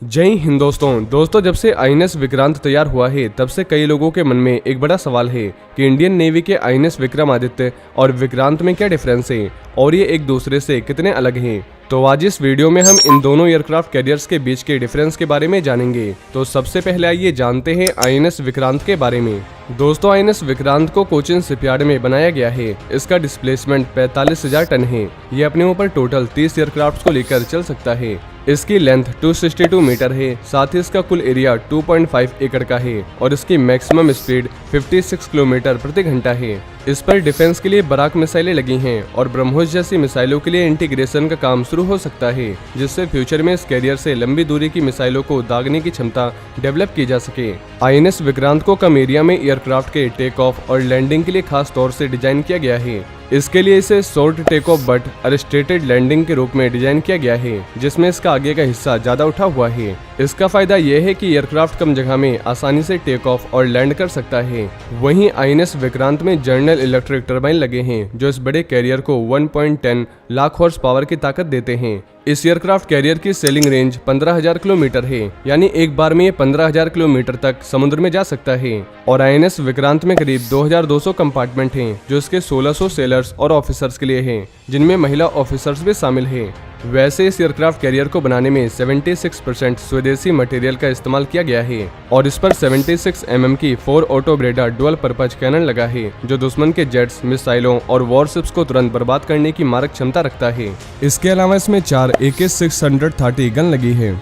जय हिंद दोस्तों जब से आईएनएस विक्रांत तैयार हुआ है तब से कई लोगों के मन में एक बड़ा सवाल है कि इंडियन नेवी के आईएनएस विक्रमादित्य और विक्रांत में क्या डिफरेंस है और ये एक दूसरे से कितने अलग हैं। तो आज इस वीडियो में हम इन दोनों एयरक्राफ्ट कैरियर्स के बीच के डिफरेंस के बारे में जानेंगे। तो सबसे पहले आइए जानते हैं आईएनएस विक्रांत के बारे में। दोस्तों आईएनएस विक्रांत को कोचिन शिपयार्ड में बनाया गया है। इसका डिस्प्लेसमेंट 45,000 टन है। ये अपने ऊपर टोटल 30 एयरक्राफ्ट को लेकर चल सकता है। इसकी लेंथ 262 मीटर है। साथ ही इसका कुल एरिया 2.5 एकड़ का है और इसकी मैक्सिमम स्पीड 56 किलोमीटर प्रति घंटा है। इस पर डिफेंस के लिए बराक मिसाइलें लगी हैं और ब्रह्मोस जैसी मिसाइलों के लिए इंटीग्रेशन का काम शुरू हो सकता है, जिससे फ्यूचर में इस कैरियर से लंबी दूरी की मिसाइलों को दागने की क्षमता डेवलप की जा सके। आईएनएस विक्रांत को कम एरिया में एयरक्राफ्ट के टेक ऑफ और लैंडिंग के लिए खास तौर से डिजाइन किया गया है। इसके लिए इसे short take off but arrested landing के रूप में डिजाइन किया गया है, जिसमें इसका आगे का हिस्सा ज्यादा उठा हुआ है। इसका फायदा यह है कि एयरक्राफ्ट कम जगह में आसानी से टेक ऑफ और लैंड कर सकता है। वहीं आईएनएस विक्रांत में जनरल इलेक्ट्रिक टरबाइन लगे हैं, जो इस बड़े कैरियर को 1.10 लाख हॉर्स पावर की ताकत देते हैं। इस एयरक्राफ्ट कैरियर की सेलिंग रेंज 15,000 किलोमीटर है, यानी एक बार में ये 15,000 किलोमीटर तक समुद्र में जा सकता है। और आईएनएस विक्रांत में करीब 2,200 कंपार्टमेंट हैं, जो इसके 1,600 सेलर्स और ऑफिसर्स के लिए हैं, जिनमें महिला ऑफिसर्स भी शामिल हैं। वैसे इस एयरक्राफ्ट कैरियर को बनाने में 76% स्वदेशी मटेरियल का इस्तेमाल किया गया है और इस पर 76 mm की 4 auto Breda dual purpose cannon लगा है, जो दुश्मन के जेट्स, मिसाइलों और वॉरशिप्स को तुरंत बर्बाद करने की मारक क्षमता रखता है। इसके अलावा इसमें 4 AK-630 गन लगी है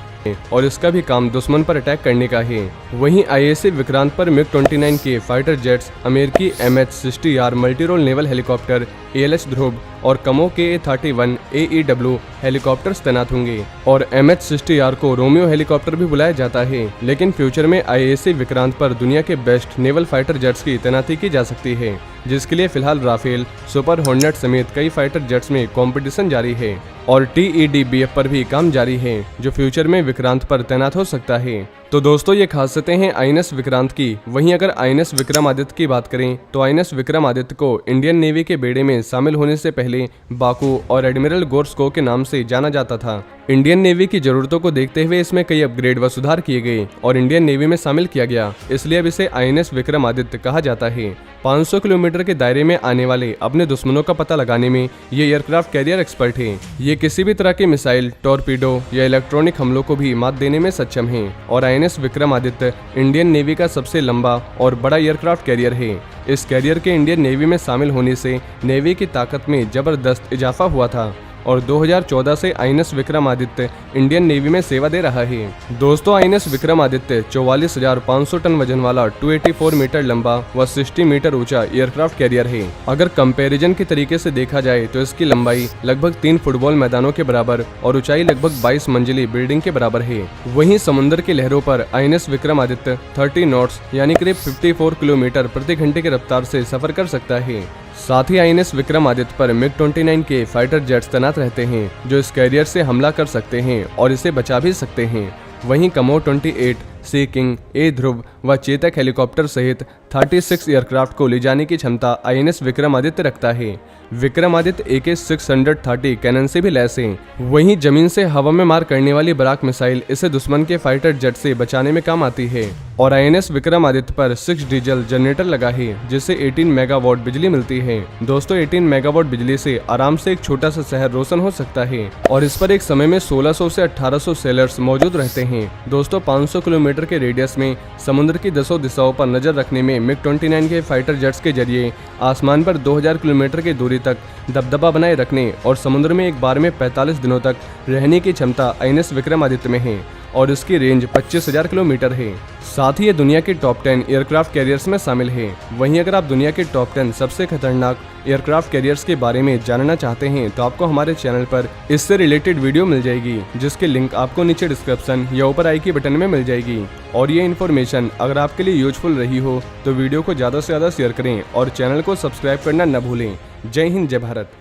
और इसका भी काम दुश्मन पर अटैक करने का है। वहीं आईएसए विक्रांत पर MiG-29 के फाइटर जेट्स, अमेरिकी MH-60R multi role naval helicopter ALH Dhruv और कमो के A-31 AEW हेलीकॉप्टर्स तैनात होंगे। और MH-60R को रोमियो हेलीकॉप्टर भी बुलाया जाता है, लेकिन फ्यूचर में आईएसए विक्रांत पर दुनिया के बेस्ट नेवल फाइटर जेट्स की तैनाती की जा सकती है, जिसके लिए फिलहाल राफेल, सुपर हॉर्नेट समेत कई फाइटर जेट्स में कंपटीशन जारी है। और TEDBF पर भी काम जारी है, जो फ्यूचर में विक्रांत पर तैनात हो सकता है। तो दोस्तों ये खासियतें हैं आईएनएस विक्रांत की। वहीं अगर आईएनएस विक्रमादित्य की बात करें तो आईएनएस विक्रमादित्य को इंडियन नेवी के बेड़े में शामिल होने से पहले बाकू और एडमिरल गोर्स्को के नाम से जाना जाता था। इंडियन नेवी की जरूरतों को देखते हुए इसमें कई अपग्रेड व सुधार किए गए और इंडियन नेवी में शामिल किया गया, इसलिए अब इसे आईएनएस विक्रमादित्य कहा जाता है। 500 किलोमीटर के दायरे में आने वाले अपने दुश्मनों का पता लगाने में ये एयरक्राफ्ट कैरियर एक्सपर्ट है। ये किसी भी तरह के मिसाइल, टॉर्पीडो या इलेक्ट्रॉनिक हमलों को भी मात देने में सक्षम है। और आईएनएस विक्रमादित्य इंडियन नेवी का सबसे लंबा और बड़ा एयरक्राफ्ट कैरियर है। इस कैरियर के इंडियन नेवी में शामिल होने से नेवी की ताकत में जबरदस्त इजाफा हुआ था और 2014 से आईएनएस विक्रमादित्य इंडियन नेवी में सेवा दे रहा है। दोस्तों आईएनएस विक्रमादित्य 44,500 टन वजन वाला 284 मीटर लंबा व 60 मीटर ऊंचा एयरक्राफ्ट कैरियर है। अगर कंपैरिजन के तरीके से देखा जाए तो इसकी लंबाई लगभग 3 फुटबॉल मैदानों के बराबर और ऊंचाई लगभग 22 मंजिली बिल्डिंग के बराबर है। वहीं समुद्र की लहरों पर आईएनएस विक्रमादित्य 30 नॉट्स यानी करीब 54 किलोमीटर प्रति घंटे की रफ्तार से सफर कर सकता है। साथ ही आईएनएस विक्रमादित्य पर MiG-29 के फाइटर जेट्स तैनात रहते हैं, जो इस कैरियर से हमला कर सकते हैं और इसे बचा भी सकते हैं। वहीं कमो 28, सी किंग, ए ध्रुव व चेतक हेलीकॉप्टर सहित 36 एयरक्राफ्ट को ले जाने की क्षमता आईएनएस विक्रमादित्य रखता है। विक्रमादित्य AK-630 कैनन से भी लैस है। वहीं जमीन से हवा में मार करने वाली बराक मिसाइल इसे दुश्मन के फाइटर जेट से बचाने में काम आती है। और आईएनएस विक्रमादित्य पर 6 डीजल जनरेटर लगा है, जिससे 18 मेगावाट बिजली मिलती है। दोस्तों 18 मेगावाट बिजली से आराम से एक छोटा सा शहर रोशन हो सकता है और इस पर एक समय में 1600 से 1800 सेलर्स मौजूद रहते हैं। दोस्तों 500 किलोमीटर के रेडियस में समुद्र की 10 दिशाओं पर नजर रखने में MiG-29 के फाइटर जेट्स के जरिए आसमान पर 2000 किलोमीटर की दूरी तक दबदबा बनाए रखने और समुद्र में एक बार में 45 दिनों तक रहने की क्षमता आईएनएस विक्रमादित्य में है और इसकी रेंज 25,000 किलोमीटर है। साथ ही ये दुनिया के टॉप 10 एयरक्राफ्ट कैरियर्स में शामिल है। वहीं अगर आप दुनिया के टॉप 10 सबसे खतरनाक एयरक्राफ्ट कैरियर्स के बारे में जानना चाहते हैं तो आपको हमारे चैनल पर इससे रिलेटेड वीडियो मिल जाएगी, जिसके लिंक आपको नीचे डिस्क्रिप्शन या ऊपर आई के बटन में मिल जाएगी। और ये इन्फॉर्मेशन अगर आपके लिए यूजफुल रही हो तो वीडियो को ज़्यादा से ज़्यादा शेयर करें और चैनल को सब्सक्राइब करना न भूलें। जय हिंद, जय भारत।